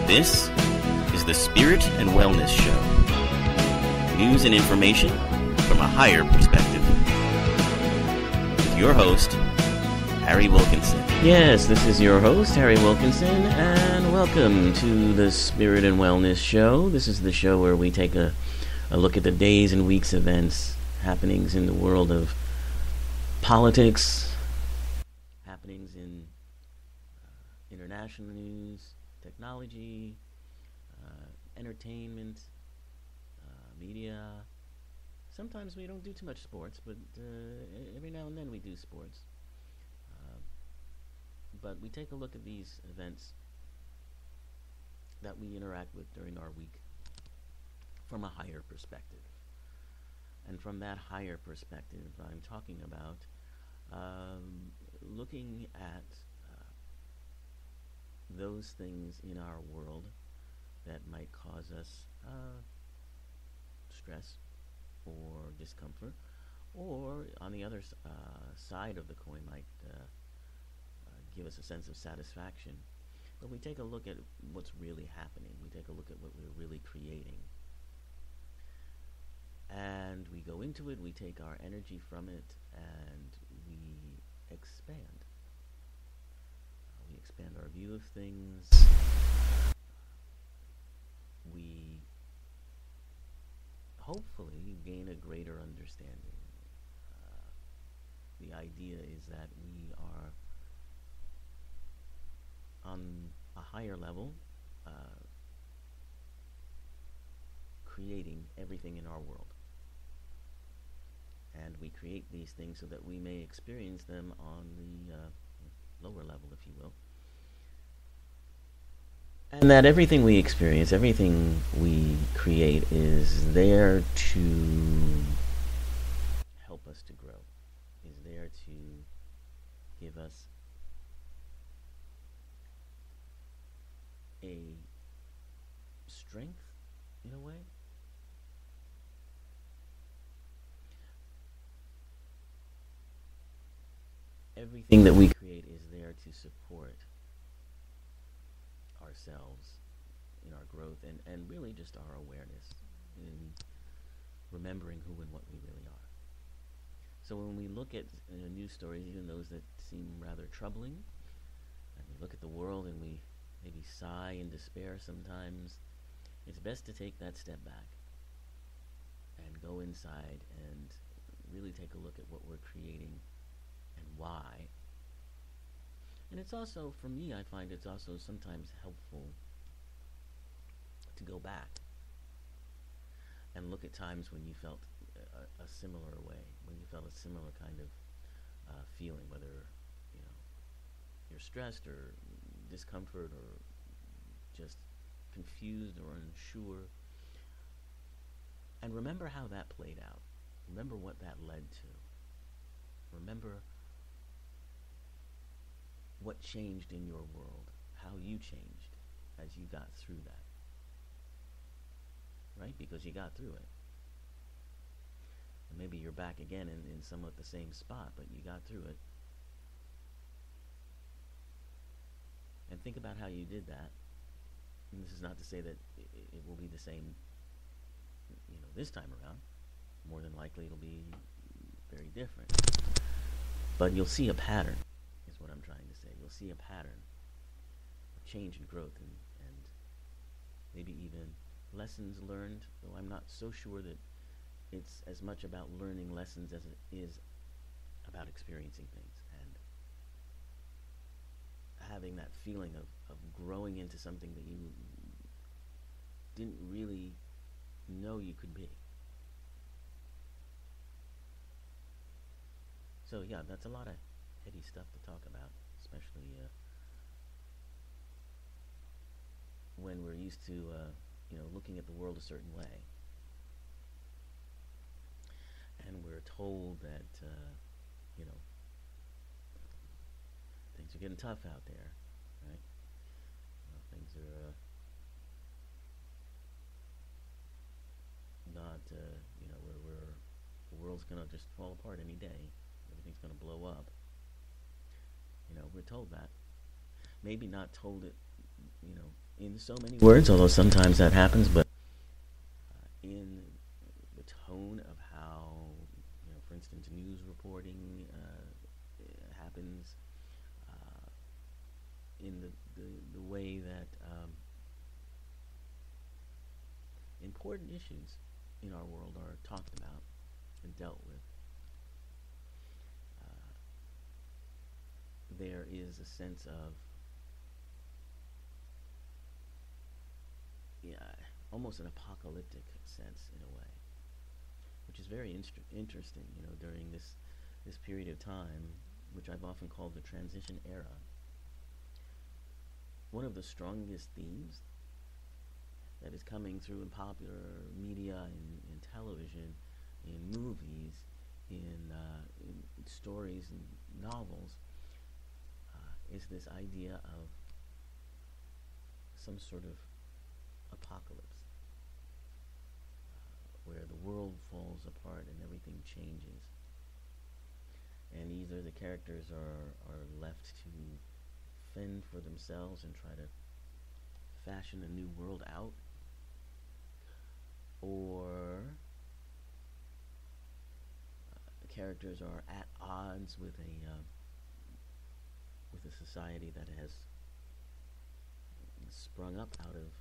This is the Spirit and Wellness Show. News and information from a higher perspective. With your host, Harry Wilkinson. Yes, this is your host, Harry Wilkinson, and welcome to the Spirit and Wellness Show. This is the show where we take a look at the days and weeks events, happenings in the world of politics, happenings in international news, technology, entertainment, media. Sometimes we don't do too much sports, but every now and then we do sports. But we take a look at these events that we interact with during our week from a higher perspective. And from that higher perspective, I'm talking about looking at those things in our world that might cause us stress or discomfort, or on the other side of the coin might give us a sense of satisfaction. But we take a look at what's really happening. We take a look at what we're really creating. And we go into it, we take our energy from it, and we expand. We expand our view of things. We hopefully gain a greater understanding. The idea is that we are on a higher level, creating everything in our world. And we create these things so that we may experience them on the lower level, if you will. And that everything we experience, everything we create is there to help us to grow, is there to give us a strength, in a way. Everything that we create is there to support ourselves in our growth and really just our awareness in remembering who and what we really are. So when we look at news stories, even those that seem rather troubling, and we look at the world and we maybe sigh in despair sometimes, it's best to take that step back and go inside and really take a look at what we're creating and why. And it's also, for me, I find it's also sometimes helpful to go back and look at times when you felt a similar way, when you felt a similar kind of feeling, whether you're stressed or discomfort or just confused or unsure. And remember how that played out. Remember what that led to. Remember what changed in your world, how you changed as you got through that. Right? Because you got through it. And maybe you're back again in somewhat the same spot, but you got through it. And think about how you did that. And this is not to say that it will be the same, this time around. More than likely it'll be very different. But you'll see a pattern, is what I'm trying to say. You'll see a pattern of change and growth and maybe even lessons learned, though I'm not so sure that it's as much about learning lessons as it is about experiencing things and having that feeling of growing into something that you didn't really know you could be. So yeah, that's a lot of heady stuff to talk about, especially when we're used to looking at the world a certain way, and we're told that things are getting tough out there, right? Things are not where the world's gonna just fall apart any day. Everything's gonna blow up. We're told that. Maybe not told it in so many words, although sometimes that happens, but in the tone of how, for instance, news reporting happens, in the way that important issues in our world are talked about and dealt with. There is a sense of, almost an apocalyptic sense in a way, which is very interesting, during this period of time, which I've often called the transition era. One of the strongest themes that is coming through in popular media, in television, in movies, in stories and novels, is this idea of some sort of apocalypse, where the world falls apart and everything changes, and either the characters are left to fend for themselves and try to fashion a new world out, or the characters are at odds with a society that has sprung up out of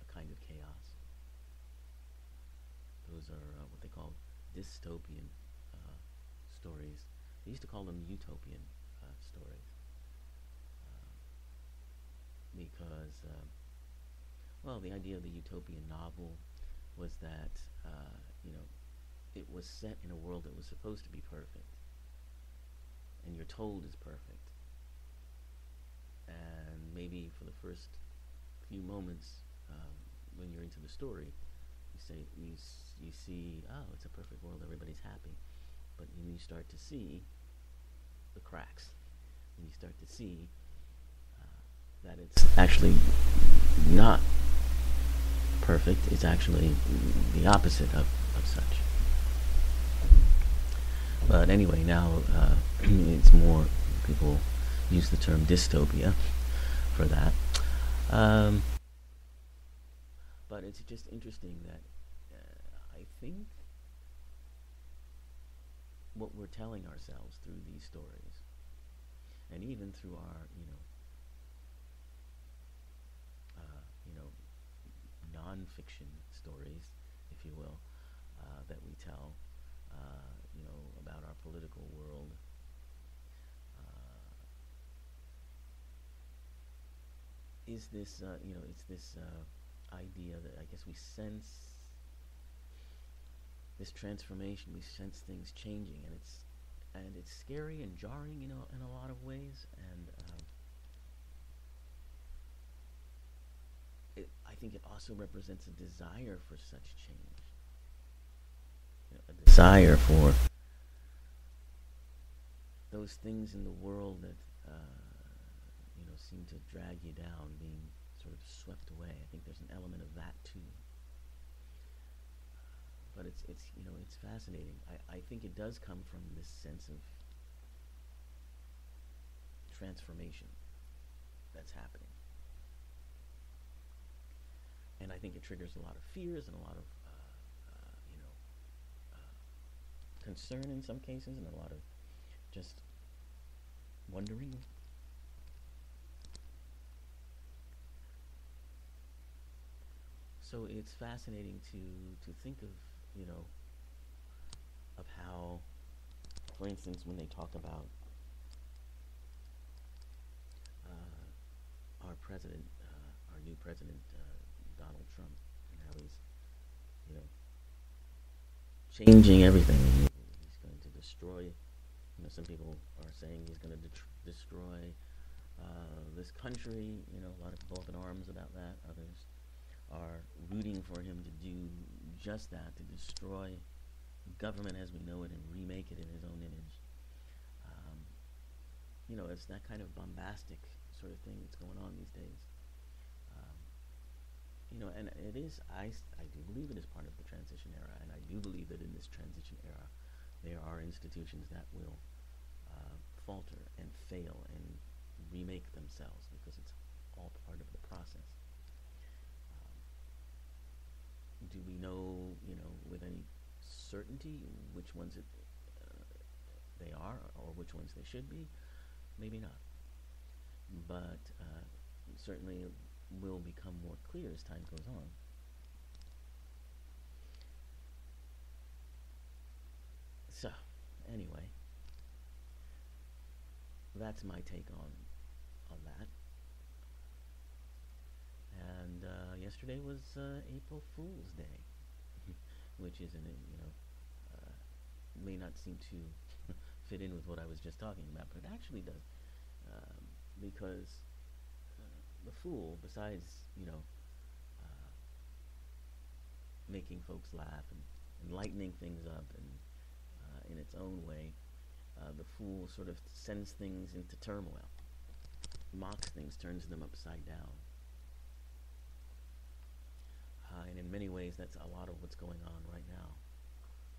a kind of chaos. Those are what they call dystopian stories. They used to call them utopian stories, because, the idea of the utopian novel was that, it was set in a world that was supposed to be perfect, and you're told is perfect, and maybe for the first few moments, when you're into the story, you see, oh, it's a perfect world, everybody's happy, but then you start to see the cracks, and you start to see that it's actually not perfect. It's actually the opposite of such. But anyway, now it's more, people use the term dystopia for that. But it's just interesting that I think what we're telling ourselves through these stories, and even through our, non-fiction stories, if you will, that we tell, about our political world, is this, it's this idea that I guess we sense this transformation, we sense things changing, and it's scary and jarring, in a lot of ways, and I think it also represents a desire for such change, a desire for those things in the world that seem to drag you down, being sort of swept away. I think there's an element of that too. But it's fascinating. I think it does come from this sense of transformation that's happening. And I think it triggers a lot of fears and a lot of, concern in some cases, and a lot of just wondering. So it's fascinating to think of, of how, for instance, when they talk about our president, our new president, Donald Trump, and how he's, changing everything. He's going to destroy, some people are saying he's going to destroy this country, a lot of people up in arms about that. Others are rooting for him to do just that, to destroy government as we know it and remake it in his own image. It's that kind of bombastic sort of thing that's going on these days. And it is, I do believe it is part of the transition era, and I do believe that in this transition era there are institutions that will falter and fail and remake themselves because it's all part of the process. Do we know, with any certainty which ones they are or which ones they should be? Maybe not. But certainly it will become more clear as time goes on. So, anyway, that's my take on that. And yesterday was April Fool's Day, which isn't it, may not seem to fit in with what I was just talking about, but it actually does, because the fool, besides making folks laugh and lightening things up and in its own way, the fool sort of sends things into turmoil, mocks things, turns them upside down. And in many ways, that's a lot of what's going on right now.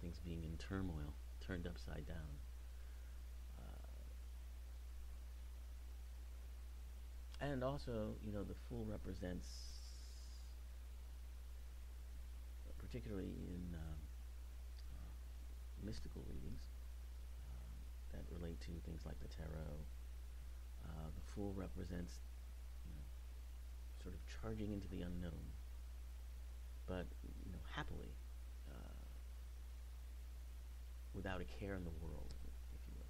Things being in turmoil, turned upside down. And also, the fool represents, particularly in mystical readings that relate to things like the tarot, the fool represents, sort of charging into the unknown, but happily, without a care in the world, if you will,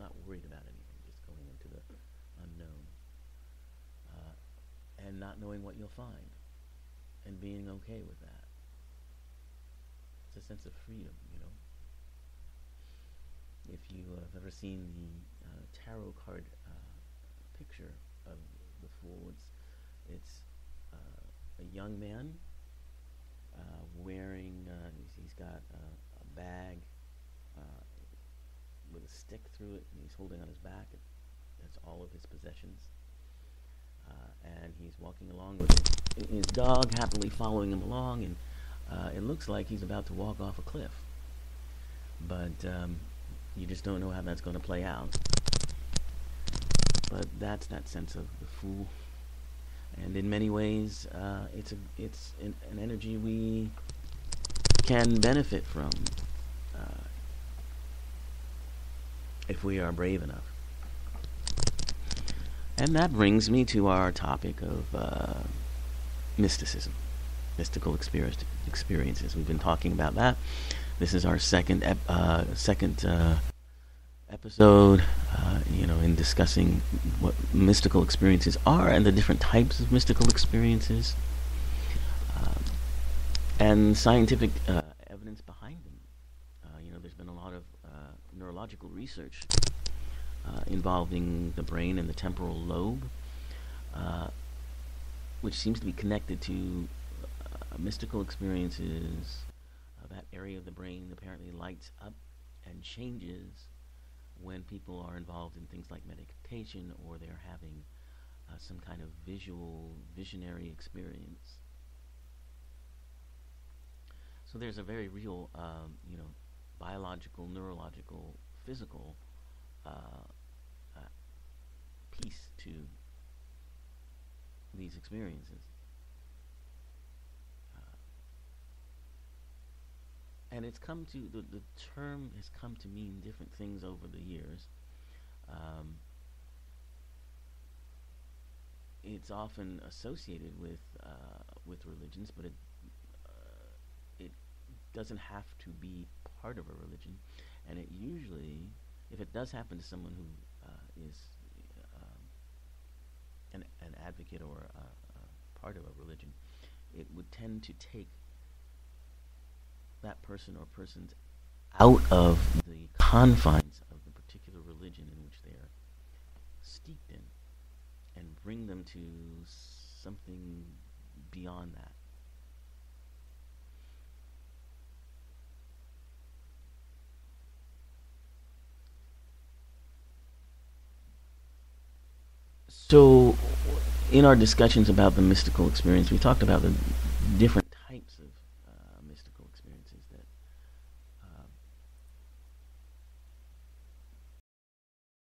not worried about anything, just going into the unknown, and not knowing what you'll find, and being okay with that. It's a sense of freedom, If you have ever seen the tarot card picture of the fool, it's a young man wearing, he's got a bag with a stick through it, and he's holding on his back. That's all of his possessions. And he's walking along with his dog happily following him along, and it looks like he's about to walk off a cliff. But you just don't know how that's going to play out. But that's that sense of the fool. And in many ways, it's an energy we can benefit from if we are brave enough. And that brings me to our topic of mysticism, mystical experiences. We've been talking about that. This is our second episode, in discussing what mystical experiences are and the different types of mystical experiences, and scientific evidence behind them. There's been a lot of neurological research involving the brain and the temporal lobe, which seems to be connected to mystical experiences. That area of the brain apparently lights up and changes when people are involved in things like meditation, or they're having some kind of visionary experience. So there's a very real, biological, neurological, physical piece to these experiences. And it's come to, the term has come to mean different things over the years. It's often associated with religions, but it doesn't have to be part of a religion. And it usually, if it does happen to someone who is an advocate or part of a religion, it would tend to take that person or persons out of the confines of the particular religion in which they are steeped in, and bring them to something beyond that. So, in our discussions about the mystical experience, we talked about the different